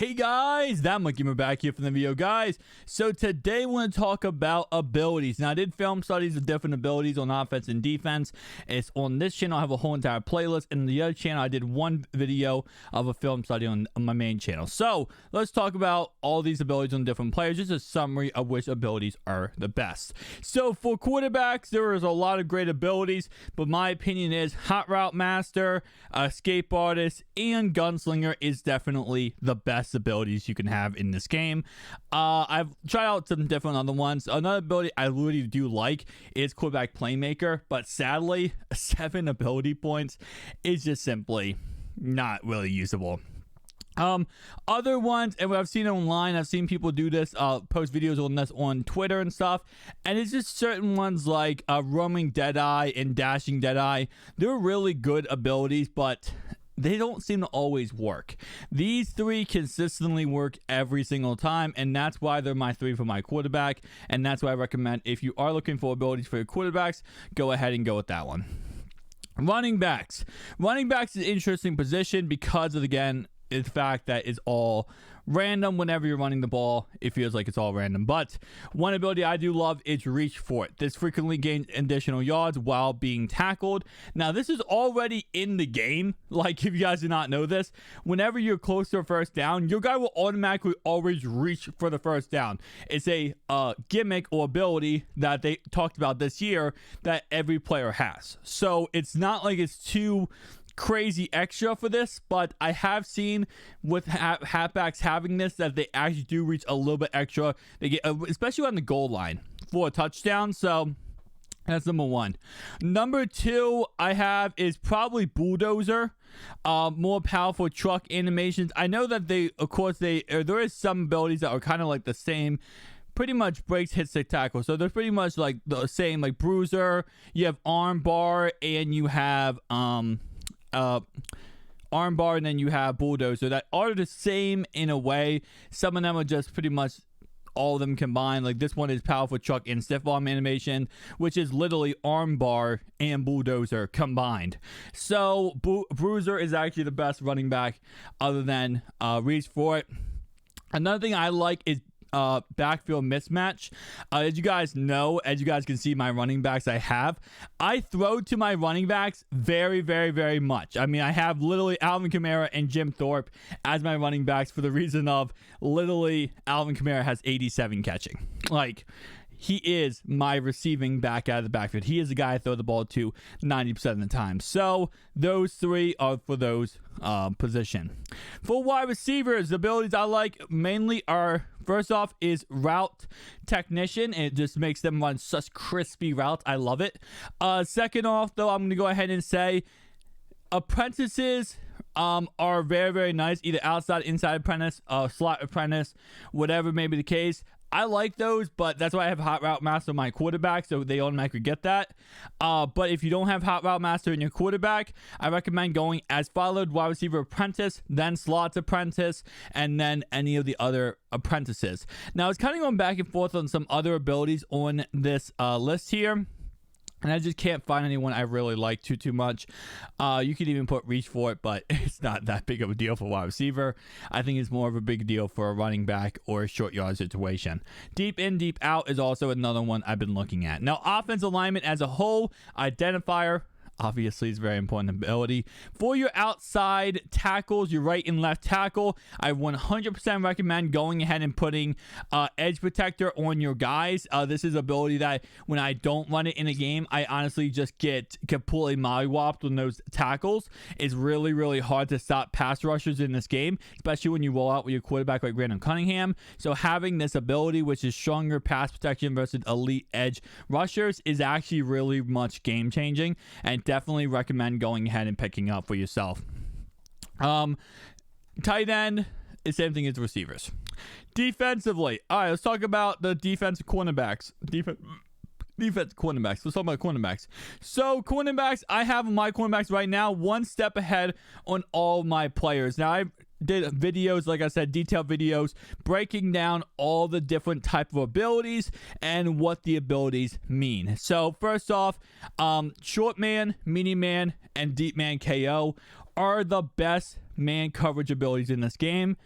Hey guys, that Monkey Gamer back here from the video, guys. So today we're going to talk about abilities. Now I did film studies of different abilities on offense and defense. It's on this channel. I have a whole entire playlist, and the other channel I did one video of a film study on my main channel. So let's talk about all these abilities on different players. Just a summary of which abilities are the best. So for quarterbacks, there is a lot of great abilities, but my opinion is Hot Route Master, Escape Artist, and Gunslinger is definitely the best abilities you can have in this game. I've tried out some different other ones. Another ability I really do like is Quarterback Playmaker, but sadly 7 ability points is just simply not really usable. Other ones, and I've seen it online, I've seen people do this, post videos on this on Twitter and stuff, and it's just certain ones like Roaming Deadeye and Dashing Deadeye. They're really good abilities, but they don't seem to always work. These 3 consistently work every single time, and that's why they're my 3 for my quarterback, and that's why I recommend if you are looking for abilities for your quarterbacks, go ahead and go with that one. Running backs. Running backs is an interesting position because of, again, the fact that it's all random. Whenever you're running the ball, it feels like it's all random. But one ability I do love is Reach For It. This frequently gains additional yards while being tackled. Now, this is already in the game. Like, if you guys do not know this, whenever you're close to a first down, your guy will automatically always reach for the first down. It's a gimmick or ability that they talked about this year that every player has. So it's not like it's too crazy extra for this, but I have seen with halfbacks having this that they actually do reach a little bit extra. They get, especially on the goal line for a touchdown. So that's number 1. Number 2 I have is probably Bulldozer. More powerful truck animations. I know that there is some abilities that are kind of like the same. Pretty much breaks, hits, stick, tackle. So they're pretty much like the same, like Bruiser. You have arm bar, and you have arm bar, and then you have Bulldozer that are the same in a way. Some of them are just pretty much all of them combined. Like this one is powerful truck and stiff arm animation, which is literally arm bar and Bulldozer combined. So Bruiser is actually the best running back other than Reach For It. Another thing I like is backfield mismatch. As you guys know, as you guys can see my running backs I throw to my running backs very, very, very much. I mean, I have literally Alvin Kamara and Jim Thorpe as my running backs for the reason of literally Alvin Kamara has 87 catching. Like, he is my receiving back out of the backfield. He is the guy I throw the ball to 90% of the time. So those 3 are for those position. For wide receivers, the abilities I like mainly are, first off, is Route Technician. It just makes them run such crispy routes. I love it. Second off, though, I'm going to go ahead and say apprentices are very, very nice. Either outside, inside apprentice, slot apprentice, whatever may be the case. I like those, but that's why I have Hot Route Master on my quarterback, so they automatically get that. But if you don't have Hot Route Master in your quarterback, I recommend going as followed: wide receiver apprentice, then slots apprentice, and then any of the other apprentices. Now, it's kind of going back and forth on some other abilities on this list here, and I just can't find anyone I really like too much. You could even put Reach For It, but it's not that big of a deal for wide receiver. I think it's more of a big deal for a running back or a short yard situation. Deep in, deep out is also another one I've been looking at. Now, offense alignment as a whole, identifier, obviously is a very important ability. For your outside tackles, your right and left tackle, I 100% recommend going ahead and putting edge protector on your guys. This is an ability that when I don't run it in a game, I honestly just get completely mollywopped on those tackles. It's really, really hard to stop pass rushers in this game, especially when you roll out with your quarterback like Brandon Cunningham. So having this ability, which is stronger pass protection versus elite edge rushers, is actually really much game changing, and definitely recommend going ahead and picking up for yourself. Tight end is the same thing as receivers. Defensively, all right, let's talk about the defensive cornerbacks. Defense cornerbacks. Let's talk about cornerbacks. So cornerbacks, I have my cornerbacks right now one step ahead on all my players. Now, I did videos, like I said, detailed videos breaking down all the different type of abilities and what the abilities mean. So first off, short man, mini man, and deep man KO are the best man coverage abilities in this game.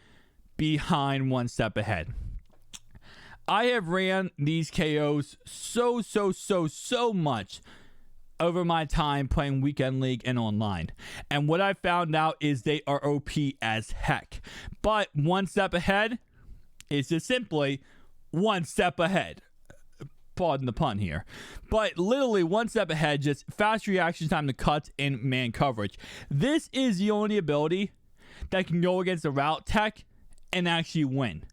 behind One Step Ahead. I have ran these KOs so much over my time playing Weekend League and online. And what I found out is they are OP as heck. But One Step Ahead is just simply one step ahead. Pardon the pun here. But literally one step ahead, just fast reaction time to cuts and man coverage. This is the only ability that can go against the route tech and actually win.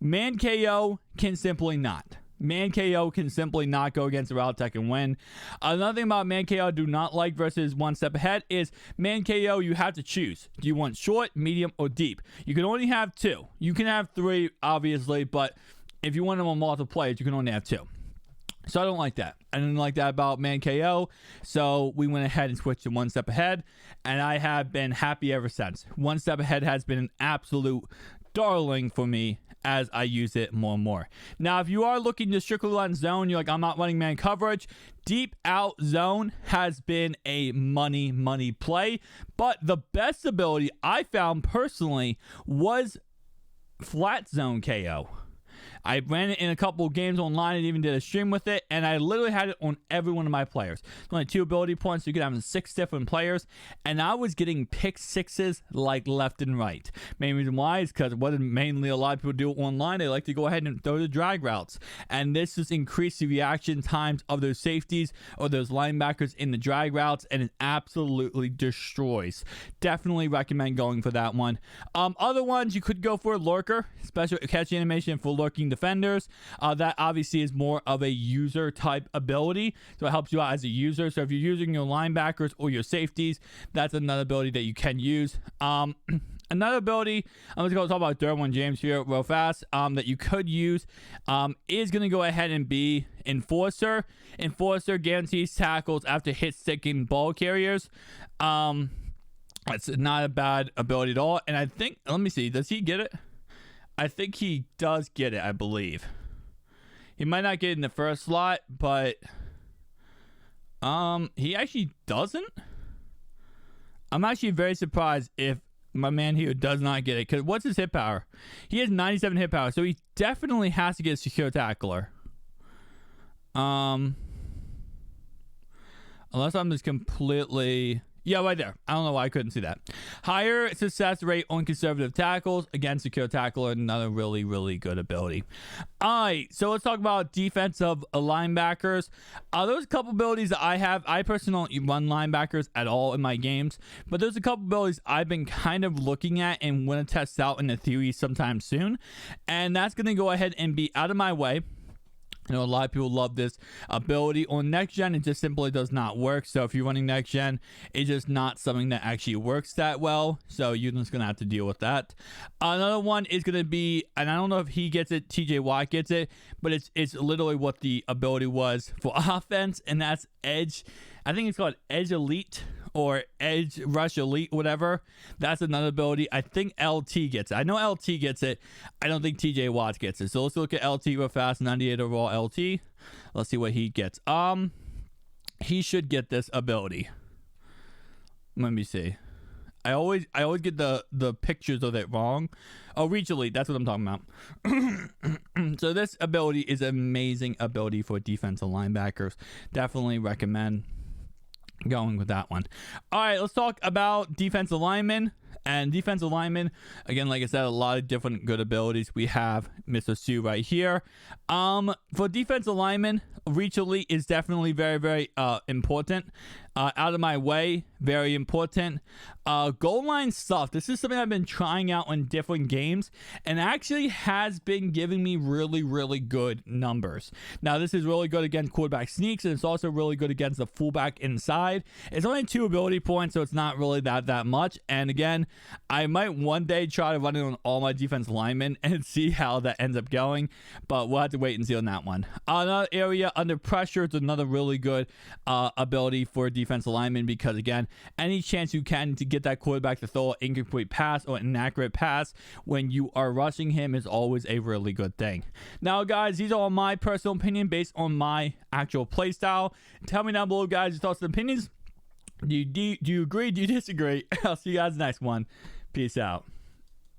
Man KO can simply not. Man KO can simply not go against the route tech and win. Another thing about Man KO I do not like versus One Step Ahead is Man KO you have to choose. Do you want short, medium, or deep? You can only have two. You can have three, obviously, but if you want them on multiple players, you can only have two. So I don't like that. I didn't like that about Man KO. So we went ahead and switched to One Step Ahead. And I have been happy ever since. One Step Ahead has been an absolute darling for me as I use it more and more. Now, if you are looking to strictly run zone, you're like, I'm not running man coverage. Deep out zone has been a money play. But the best ability I found personally was flat zone KO. I ran it in a couple of games online and even did a stream with it, and I literally had it on every one of my players. There's only 2 ability points, so you could have 6 different players, and I was getting pick sixes like left and right. Main reason why is because what mainly a lot of people do online, they like to go ahead and throw the drag routes, and this just increased the reaction times of those safeties or those linebackers in the drag routes, and it absolutely destroys. Definitely recommend going for that one. Other ones, you could go for a lurker, special catch animation for lurking defenders. That obviously is more of a user type ability, so it helps you out as a user. So if you're using your linebackers or your safeties, that's another ability that you can use. Another ability, I'm just going to talk about Derwin James here real fast, that you could use is going to go ahead and be Enforcer. Enforcer guarantees tackles after hit sticking ball carriers. That's not a bad ability at all. And I think, let me see, does he get it? I think he does get it, I believe. He might not get it in the first slot, but he actually doesn't. I'm actually very surprised if my man here does not get it, because what's his hit power? He has 97 hit power, so he definitely has to get a secure tackler. Unless I'm just completely... Yeah, right there. I don't know why I couldn't see that. Higher success rate on conservative tackles. Again, secure tackler, another really good ability. All right, so let's talk about defensive linebackers. There's a couple abilities that I have. I personally don't run linebackers at all in my games, but there's a couple abilities I've been kind of looking at and want to test out in the theory sometime soon. And that's going to go ahead and be Out of My Way. I know a lot of people love this ability. On next gen, it just simply does not work. So if you're running next gen, it's just not something that actually works that well. So you're just going to have to deal with that. Another one is going to be, and I don't know if he gets it, TJ Watt gets it, but it's literally what the ability was for offense, and that's Edge. I think it's called Edge Elite or Edge Rush Elite, whatever. That's another ability. I think LT gets it. I know LT gets it. I don't think TJ Watt gets it. So let's look at LT real fast. 98 overall LT. Let's see what he gets. He should get this ability. Let me see. I always get the pictures of it wrong. Oh, Reach Elite. That's what I'm talking about. So this ability is an amazing ability for defensive linebackers. Definitely recommend going with that one. All right, let's talk about defensive linemen. And defensive linemen, again, like I said, a lot of different good abilities. We have Mr. Sue right here. For defensive linemen, Reach Elite is definitely very important. Out of My Way, very important. Goal line stuff. This is something I've been trying out in different games and actually has been giving me really good numbers. Now, this is really good against quarterback sneaks, and it's also really good against the fullback inside. It's only 2 ability points, so it's not really that much. And again, I might one day try to run it on all my defense linemen and see how that ends up going, but we'll have to wait and see on that one. Another area, under pressure, is another really good ability for defensive linemen, because again, any chance you can to get that quarterback to throw an incomplete pass or an inaccurate pass when you are rushing him is always a really good thing. Now, guys, these are my personal opinion based on my actual play style. Tell me down below, guys, your thoughts and opinions. Do you agree? Do you disagree? I'll see you guys next one. Peace out.